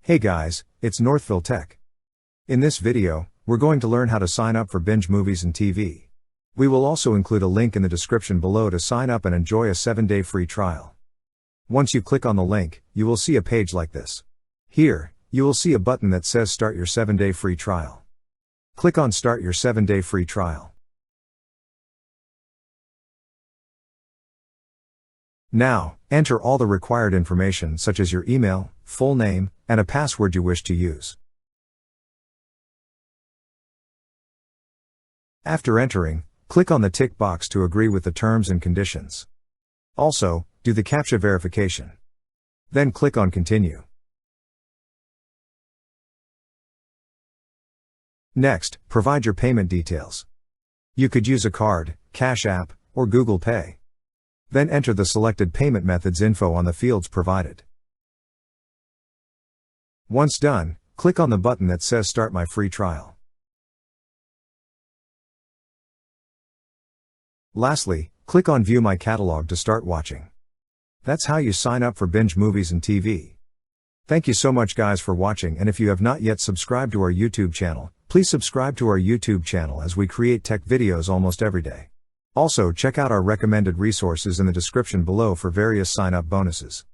Hey guys, it's Northville Tech. In this video, we're going to learn how to sign up for Binge Movies and TV. We will also include a link in the description below to sign up and enjoy a 7-day free trial. Once you click on the link, you will see a page like this. Here, you will see a button that says Start your 7-day free trial. Click on Start your 7-day free trial. Now, enter all the required information such as your email, full name, and a password you wish to use. After entering, click on the tick box to agree with the terms and conditions. Also, do the CAPTCHA verification. Then click on Continue. Next, provide your payment details. You could use a card, Cash App, or Google Pay. Then enter the selected payment methods info on the fields provided. Once done, click on the button that says Start my free trial. Lastly, click on View my catalog to start watching. That's how you sign up for Binge Movies and TV. Thank you so much guys for watching, and if you have not yet subscribed to our YouTube channel, please subscribe to our YouTube channel as we create tech videos almost every day. Also check out our recommended resources in the description below for various sign-up bonuses.